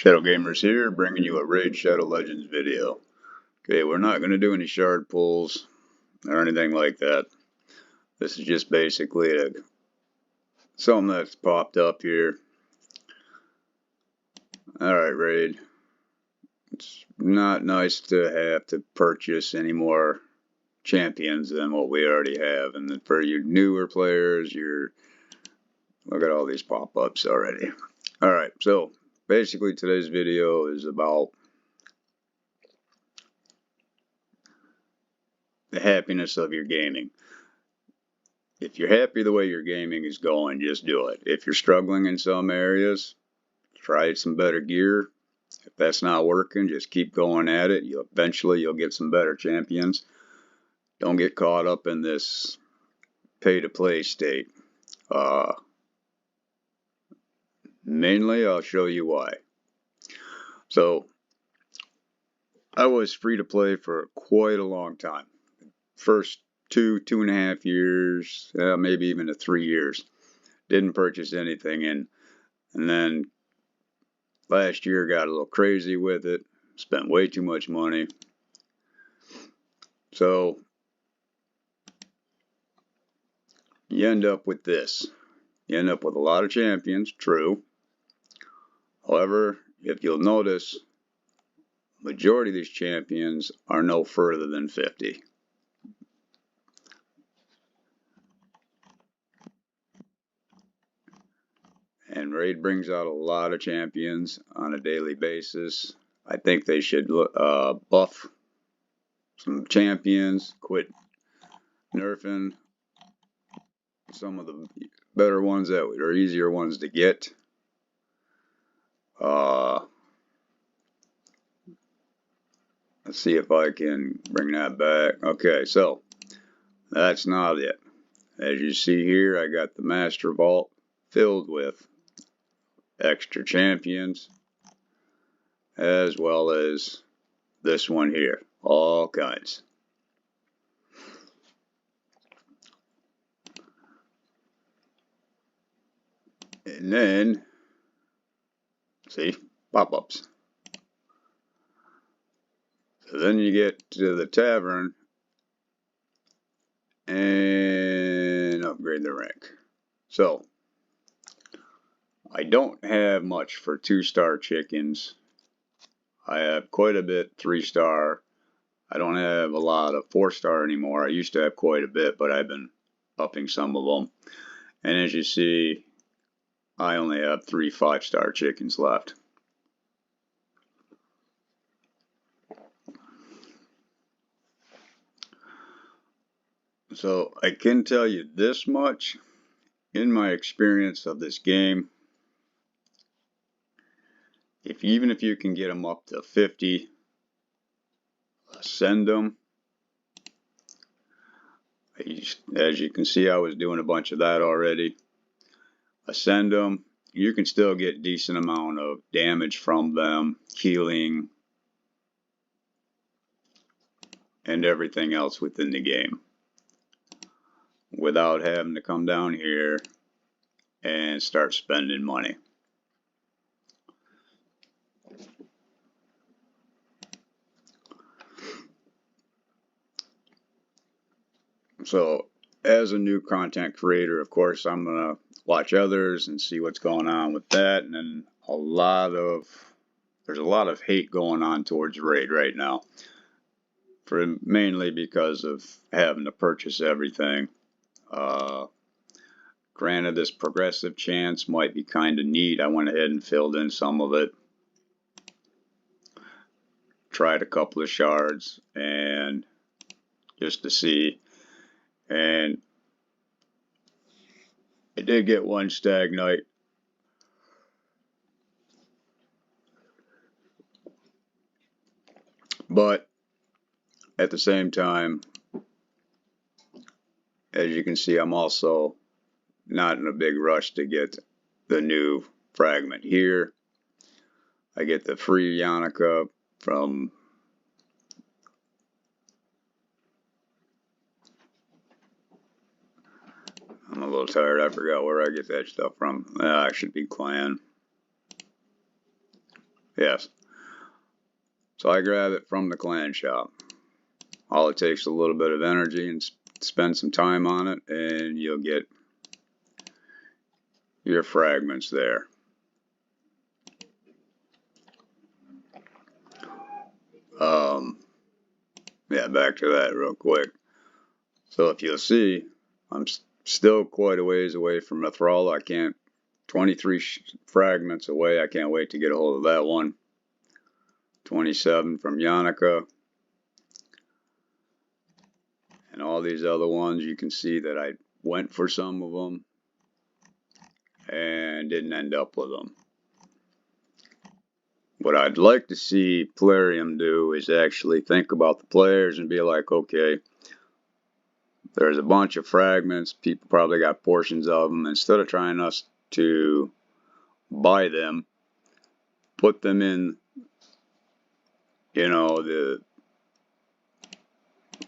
Shadow Gamers here, bringing you a Raid Shadow Legends video. Okay, we're not going to do any shard pulls or anything like that. This is just basically something that's popped up here. Alright, Raid. It's not nice to have to purchase any more champions than what we already have. And then for you newer players, look at all these pop-ups already. Alright, so basically today's video is about the happiness of your gaming. If you're happy the way your gaming is going, just do it. If you're struggling in some areas, try some better gear. If that's not working, just keep going at it. Eventually you'll get some better champions. Don't get caught up in this pay-to-play state. Mainly, I'll show you why. So, I was free to play for quite a long time. First 2.5 years, maybe even to 3 years. Didn't purchase anything, and then last year got a little crazy with it. Spent way too much money. So you end up with this. You end up with a lot of champions, true. However, if you'll notice, majority of these champions are no further than 50. And Raid brings out a lot of champions on a daily basis. I think they should buff some champions, quit nerfing some of the better ones that are easier ones to get. Let's see if I can bring that back. Okay, so that's not it. As you see here, I got the Master Vault filled with extra champions, as well as this one here, all kinds. And then, see, pop-ups. So then you get to the tavern and upgrade the rank. So, I don't have much for 2-star chickens. I have quite a bit 3-star. I don't have a lot of 4-star anymore. I used to have quite a bit, but I've been upping some of them. And as you see, I only have 3 5-star chickens left. So I can tell you this much, in my experience of this game, even if you can get them up to 50, send them. As you can see, I was doing a bunch of that already. Ascend them. You can still get decent amount of damage from them, healing, and everything else within the game, without having to come down here and start spending money. So, as a new content creator, of course, I'm going to watch others and see what's going on with that. And then there's a lot of hate going on towards Raid right now. Mainly because of having to purchase everything. Granted, this progressive chance might be kind of neat. I went ahead and filled in some of it. Tried a couple of shards and just to see. And I did get one stagnite. But at the same time, as you can see, I'm also not in a big rush to get the new fragment here. I get the free Yannica from I'm a little tired. I forgot where I get that stuff from. I should be clan. Yes. So I grab it from the clan shop. All it takes is a little bit of energy and spend some time on it, and you'll get your fragments there. Yeah, back to that real quick. So if you'll see, I'm still quite a ways away from a thrall. I can't, 23 fragments away. I can't wait to get a hold of that one. 27 from Yannicka. And all these other ones, you can see that I went for some of them and didn't end up with them. What I'd like to see Plarium do is actually think about the players and be like, okay, there's a bunch of fragments. People probably got portions of them. Instead of trying us to buy them, put them in, the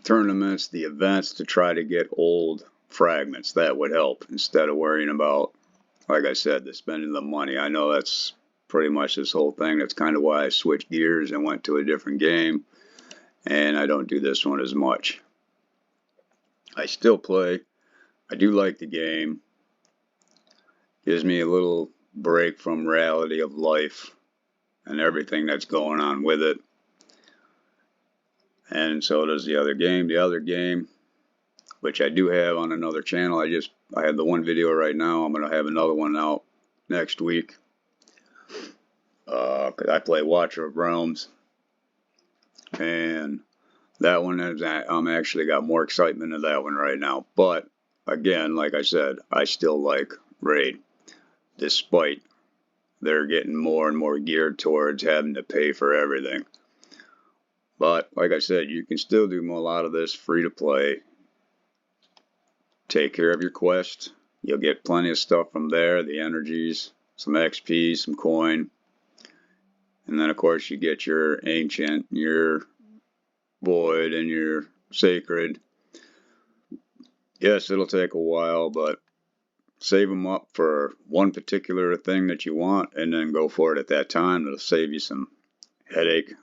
tournaments, the events to try to get old fragments. That would help instead of worrying about, like I said, the spending the money. I know that's pretty much this whole thing. That's kind of why I switched gears and went to a different game, and I don't do this one as much. I still play. I do like the game. Gives me a little break from reality of life and everything that's going on with it. And so does the other game. The other game, which I do have on another channel. I have the one video right now. I'm going to have another one out next week. Because I play Watcher of Realms. And that one, I'm actually got more excitement in that one right now. But, again, like I said, I still like Raid. Despite they're getting more and more geared towards having to pay for everything. But, like I said, you can still do a lot of this free to play. Take care of your quest. You'll get plenty of stuff from there. The energies, some XP, some coin. And then, of course, you get your ancient, your void, and your sacred. Yes, it'll take a while, but save them up for one particular thing that you want and then go for it at that time. It'll save you some headache.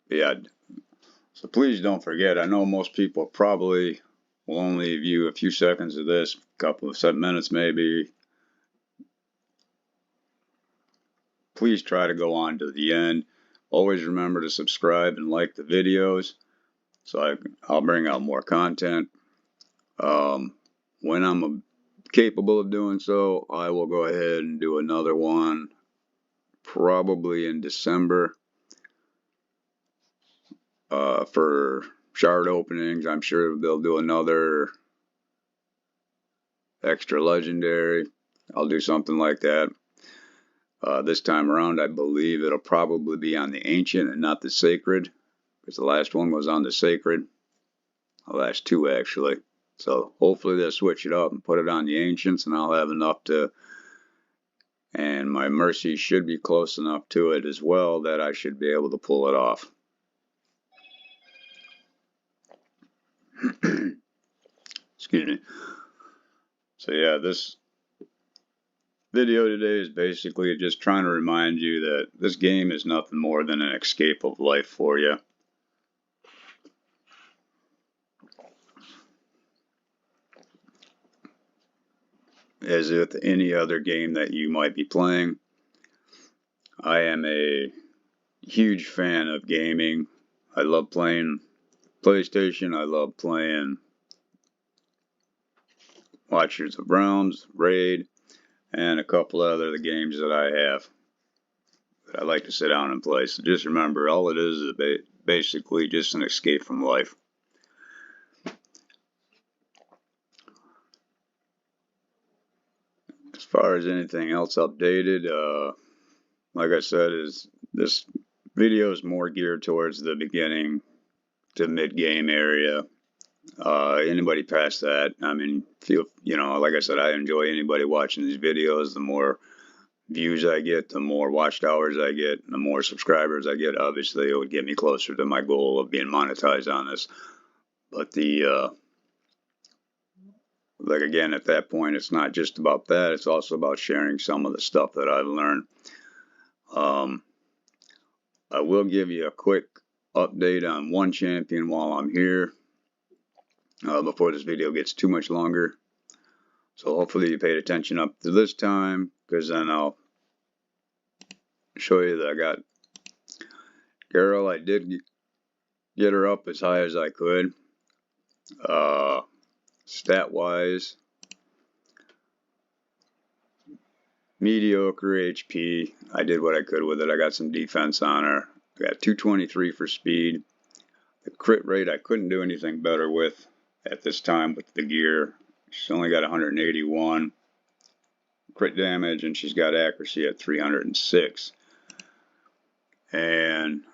Yeah. So please don't forget. I know most people probably will only view a few seconds of this, a couple of minutes maybe. Please try to go on to the end. Always remember to subscribe and like the videos so I'll bring out more content. When I'm capable of doing so, I will go ahead and do another one probably in December for shard openings. I'm sure they'll do another extra legendary. I'll do something like that. This time around, I believe it'll probably be on the ancient and not the sacred, because the last one was on the sacred. The last two, actually. So hopefully they'll switch it up and put it on the ancients, and I'll have enough to, and my mercy should be close enough to it as well that I should be able to pull it off. Excuse me. So yeah, this video today is basically just trying to remind you that this game is nothing more than an escape of life for you. As with any other game that you might be playing. I am a huge fan of gaming. I love playing PlayStation. I love playing Watchers of Realms, Raid, and a couple other games that I have that I like to sit down and play. So just remember, all it is basically just an escape from life. As far as anything else updated, like I said, this video is more geared towards the beginning to mid-game area. Anybody past that, I mean, like I said, I enjoy anybody watching these videos. The more views I get, the more watched hours I get, the more subscribers I get. Obviously, it would get me closer to my goal of being monetized on this. But like again, at that point, it's not just about that. It's also about sharing some of the stuff that I've learned. I will give you a quick update on one champion while I'm here, before this video gets too much longer. So hopefully you paid attention up to this time, because then I'll show you that I got Carol. I did get her up as high as I could. Stat wise, mediocre HP. I did what I could with it. I got some defense on her. I got 223 for speed. The crit rate I couldn't do anything better with at this time with the gear. She's only got 181 crit damage, and she's got accuracy at 306. And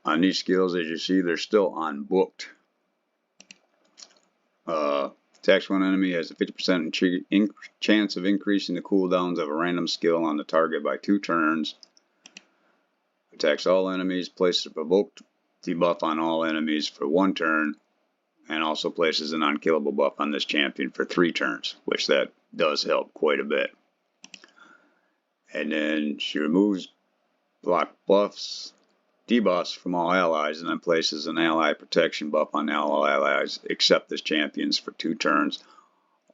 on these skills, as you see, they're still unbooked. Attacks one enemy has a 50% chance of increasing the cooldowns of a random skill on the target by 2 turns. Attacks all enemies, places a provoked debuff on all enemies for 1 turn, and also places an unkillable buff on this champion for 3 turns, which that does help quite a bit. And then she removes block buffs, debuffs from all allies, and then places an ally protection buff on all allies except this champion's for 2 turns.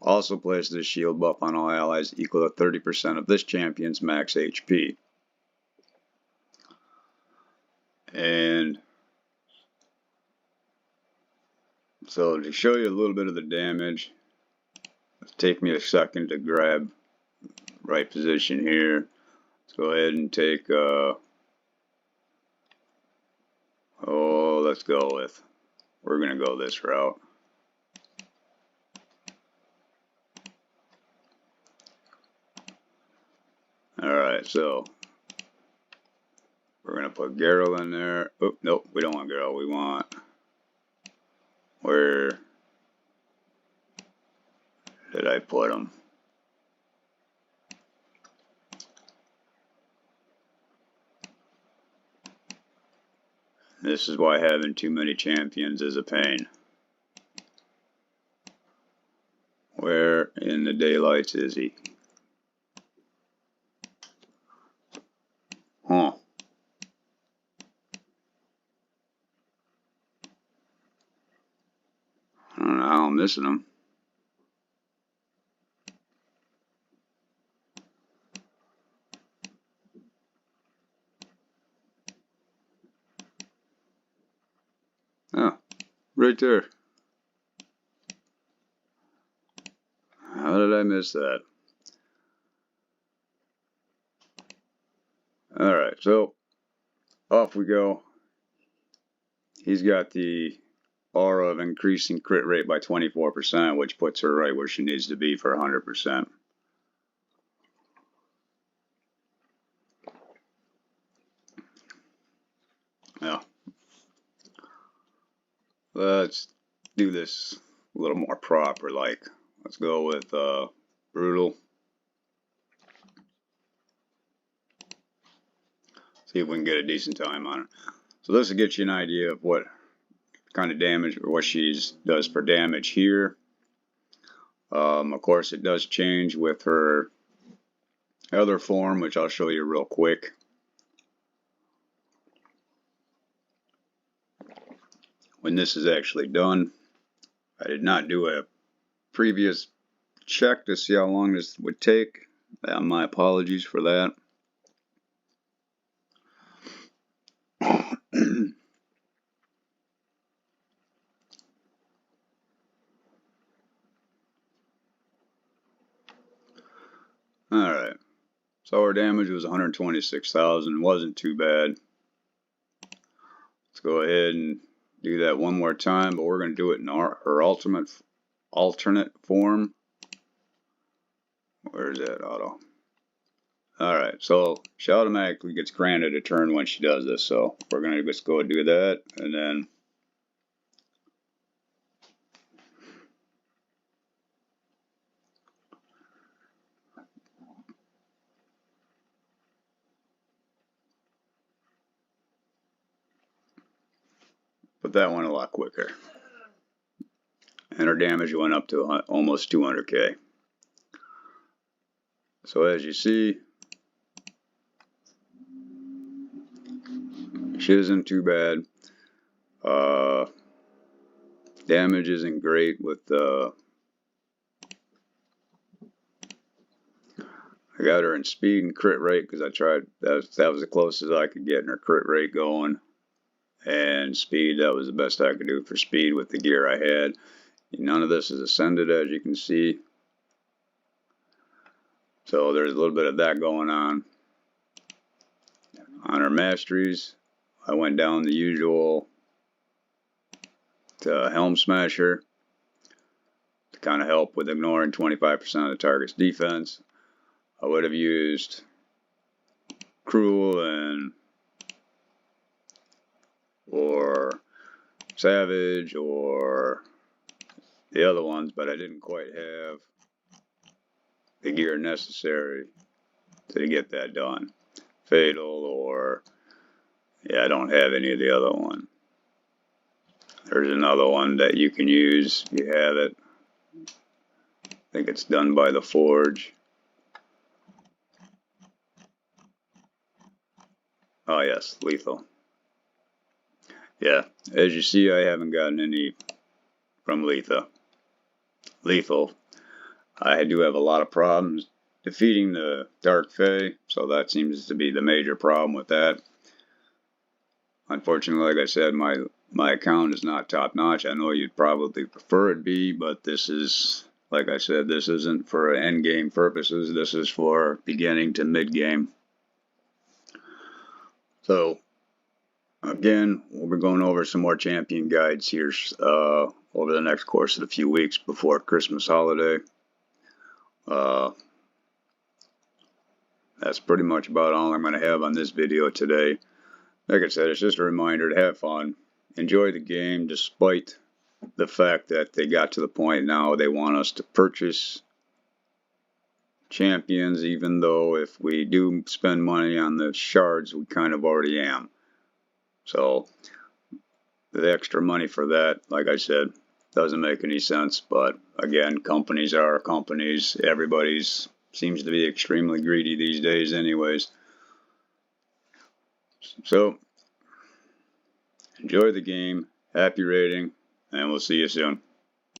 Also places a shield buff on all allies equal to 30% of this champion's max HP. And so to show you a little bit of the damage, it'll take me a second to grab right position here. Let's go ahead and take let's go with, we're going to go this route. Alright, so we're going to put Geralt in there. Oh, nope, we don't want Geralt. We want, where did I put him? This is why having too many champions is a pain. Where in the daylights is he? Huh. I don't know how I'm missing him. Oh, right there. How did I miss that? Alright, so off we go. He's got the aura of increasing crit rate by 24%, which puts her right where she needs to be for 100%. Now, let's do this a little more proper like. Let's go with brutal. See if we can get a decent time on it. So this will get you an idea of what kind of damage or what she does for damage here. Of course, it does change with her other form, which I'll show you real quick. When this is actually done, I did not do a previous check to see how long this would take. My apologies for that. Alright, so our damage was 126,000, wasn't too bad. Let's go ahead and do that one more time, but we're going to do it in her alternate form. Where's that auto? Alright, so she automatically gets granted a turn when she does this, so we're going to just go and do that, and then but that went a lot quicker. and our damage went up to almost 200k. So as you see, shit isn't too bad. Damage isn't great with I got her in speed and crit rate because I tried, that was the closest I could get in her crit rate going. And speed, that was the best I could do for speed with the gear I had. None of this is ascended, as you can see. So there's a little bit of that going on. On her masteries, I went down the usual to Helm Smasher to kind of help with ignoring 25% of the target's defense. I would have used Cruel and or Savage or the other ones, but I didn't quite have the gear necessary to get that done. Fatal or, yeah, I don't have any of the other one. There's another one that you can use if you have it. I think it's done by the Forge. Oh yes, Lethal. Yeah, as you see, I haven't gotten any from Lethal. I do have a lot of problems defeating the Dark Fae, so that seems to be the major problem with that. Unfortunately, like I said, my account is not top notch. I know you'd probably prefer it be, but this is, like I said, this isn't for end game purposes. This is for beginning to mid game. So again, we'll be going over some more champion guides here over the next course of a few weeks before Christmas holiday. That's pretty much about all I'm going to have on this video today. Like I said, it's just a reminder to have fun. Enjoy the game despite the fact that they got to the point now they want us to purchase champions, even though if we do spend money on the shards, we kind of already am. So the extra money for that, like I said, doesn't make any sense. But again, companies are companies. Everybody's seems to be extremely greedy these days anyways. So enjoy the game, happy raiding, and we'll see you soon.